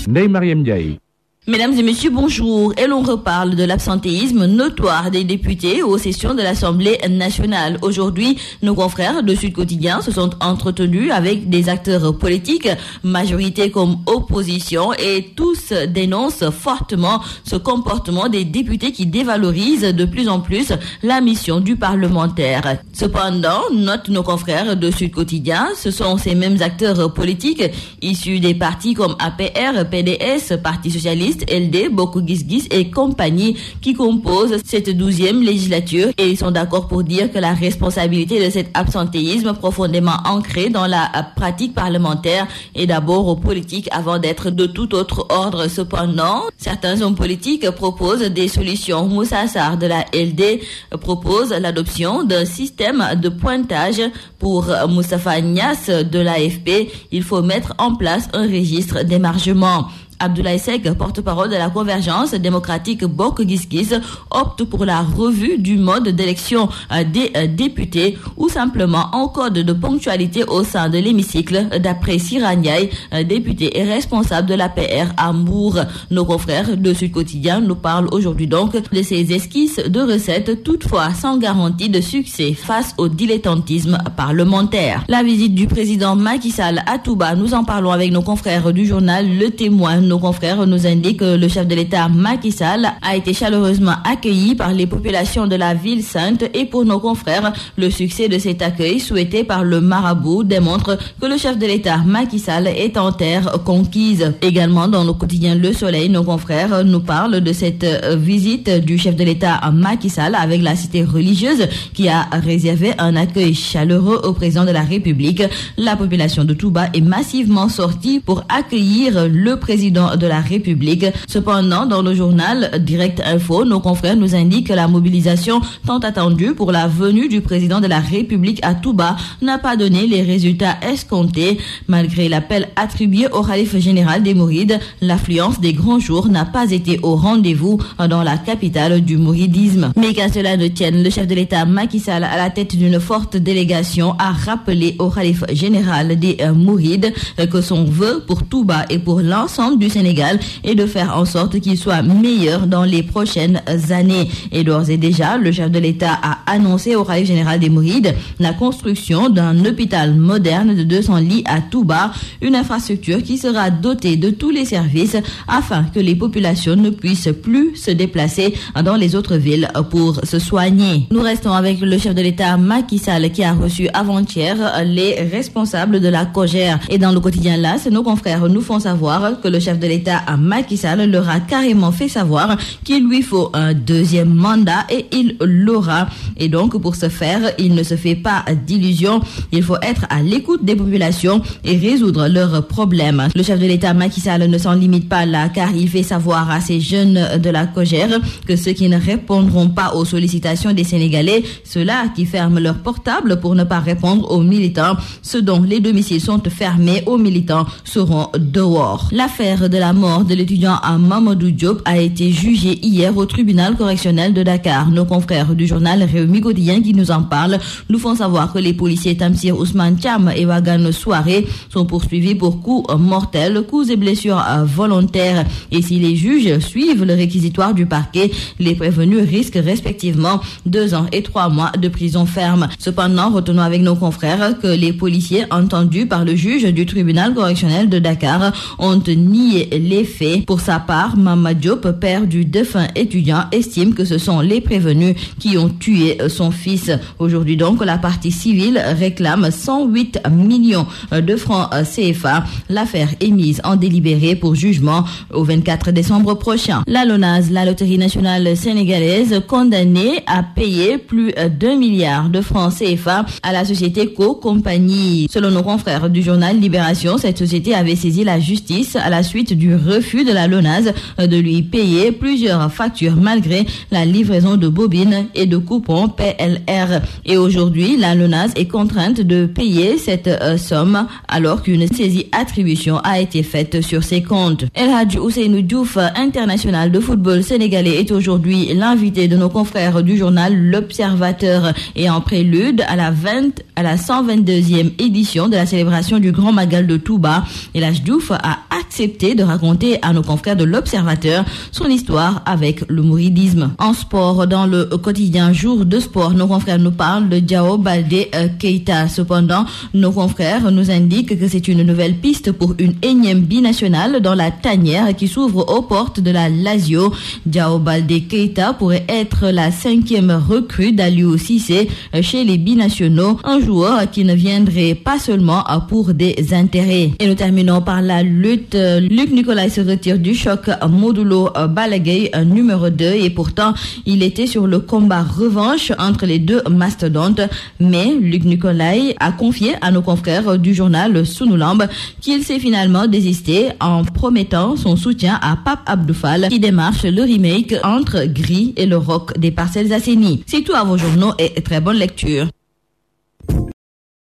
Ndeye Mariam Ndiaye. Mesdames et messieurs, bonjour. Et l'on reparle de l'absentéisme notoire des députés aux sessions de l'Assemblée nationale. Aujourd'hui, nos confrères de Sud Quotidien se sont entretenus avec des acteurs politiques, majorité comme opposition, et tous dénoncent fortement ce comportement des députés qui dévalorise de plus en plus la mission du parlementaire. Cependant, notent nos confrères de Sud Quotidien, ce sont ces mêmes acteurs politiques issus des partis comme APR, PDS, Parti socialiste, LD, Bokk Gis Gis et compagnie qui composent cette 12e législature, et ils sont d'accord pour dire que la responsabilité de cet absentéisme profondément ancré dans la pratique parlementaire est d'abord politique avant d'être de tout autre ordre. Cependant, certains hommes politiques proposent des solutions. Moussa Sarr de la LD propose l'adoption d'un système de pointage. Pour Moustapha Niasse de l'AFP, il faut mettre en place un registre d'émargement. Abdoulaye Seck, porte-parole de la convergence démocratique Bokk Gis Gis, opte pour la revue du mode d'élection des députés ou simplement un code de ponctualité au sein de l'hémicycle, d'après Sira Ndiaye, député et responsable de l'APR à Mbour. Nos confrères de Sud Quotidien nous parlent aujourd'hui donc de ces esquisses de recettes, toutefois sans garantie de succès face au dilettantisme parlementaire. La visite du président Macky Sall à Touba, nous en parlons avec nos confrères du journal Le Témoin. Nos confrères nous indiquent que le chef de l'État Macky Sall a été chaleureusement accueilli par les populations de la ville sainte, et pour nos confrères, le succès de cet accueil souhaité par le marabout démontre que le chef de l'État Macky Sall est en terre conquise. Également dans nos quotidiens Le Soleil, nos confrères nous parlent de cette visite du chef de l'État Macky Sall avec la cité religieuse qui a réservé un accueil chaleureux au président de la République. La population de Touba est massivement sortie pour accueillir le président de la République. Cependant, dans le journal Direct Info, nos confrères nous indiquent que la mobilisation tant attendue pour la venue du président de la République à Touba n'a pas donné les résultats escomptés. Malgré l'appel attribué au khalife général des Mourides, l'affluence des grands jours n'a pas été au rendez-vous dans la capitale du mouridisme. Mais qu'à cela ne tienne, le chef de l'État Macky Sall, à la tête d'une forte délégation, a rappelé au khalife général des Mourides que son vœu pour Touba et pour l'ensemble du Sénégal est de faire en sorte qu'il soit meilleur dans les prochaines années. Et d'ores et déjà, le chef de l'État a annoncé au khalife général des Mourides la construction d'un hôpital moderne de 200 lits à Touba, une infrastructure qui sera dotée de tous les services afin que les populations ne puissent plus se déplacer dans les autres villes pour se soigner. Nous restons avec le chef de l'État Macky Sall qui a reçu avant-hier les responsables de la COJER. Et dans le quotidien LAS, nos confrères nous font savoir que le chef de l'État à Macky Sall leur a carrément fait savoir qu'il lui faut un deuxième mandat, et il l'aura. Et donc, pour ce faire, il ne se fait pas d'illusions. Il faut être à l'écoute des populations et résoudre leurs problèmes. Le chef de l'État Macky Sall ne s'en limite pas là, car il fait savoir à ces jeunes de la COJER que ceux qui ne répondront pas aux sollicitations des Sénégalais, ceux-là qui ferment leur portable pour ne pas répondre aux militants, ceux dont les domiciles sont fermés aux militants, seront dehors. L'affaire de la mort de l'étudiant Mamadou Diop a été jugée hier au tribunal correctionnel de Dakar. Nos confrères du journal Rewmi Quotidien qui nous en parlent nous font savoir que les policiers Tamsir Ousmane Thiam et Wagan Souaré sont poursuivis pour coups mortels, coups et blessures volontaires. Et si les juges suivent le réquisitoire du parquet, les prévenus risquent respectivement 2 ans et 3 mois de prison ferme. Cependant, retenons avec nos confrères que les policiers entendus par le juge du tribunal correctionnel de Dakar ont nié les faits. Pour sa part, Mama Diop, père du défunt étudiant, estime que ce sont les prévenus qui ont tué son fils. Aujourd'hui donc, la partie civile réclame 108 millions de francs CFA. L'affaire est mise en délibéré pour jugement au 24 décembre prochain. La LONASE, la Loterie nationale sénégalaise, condamnée à payer plus d'1 milliard de francs CFA à la société Co-Compagnie. Selon nos confrères du journal Libération, cette société avait saisi la justice à la suite du refus de la LONASE de lui payer plusieurs factures malgré la livraison de bobines et de coupons PLR. Et aujourd'hui, la LONASE est contrainte de payer cette somme alors qu'une saisie attribution a été faite sur ses comptes. El Hadji Ousseynou Diouf, international de football sénégalais, est aujourd'hui l'invité de nos confrères du journal L'Observateur. Et en prélude à la 122e édition de la célébration du Grand Magal de Touba, El Hadji Diouf a accepté décidé de raconter à nos confrères de l'Observateur son histoire avec le mouridisme. En sport, dans le quotidien Jour de Sport, nos confrères nous parlent de Diao Baldé Keita. Cependant, nos confrères nous indiquent que c'est une nouvelle piste pour une énième binationale dans la tanière qui s'ouvre aux portes de la Lazio. Diao Baldé Keita pourrait être la 5e recrue d'Aliou Cissé chez les binationaux, un joueur qui ne viendrait pas seulement pour des intérêts. Et nous terminons par la lutte. Luc Nicolaï se retire du choc Modulo Balla Gaye numéro 2 et pourtant il était sur le combat revanche entre les deux mastodontes. Mais Luc Nicolaï a confié à nos confrères du journal Sunulamb qu'il s'est finalement désisté en promettant son soutien à Pape Abdou Fall qui démarche le remake entre Gris et le Roc des Parcelles Assainies. C'est tout à vos journaux et très bonne lecture.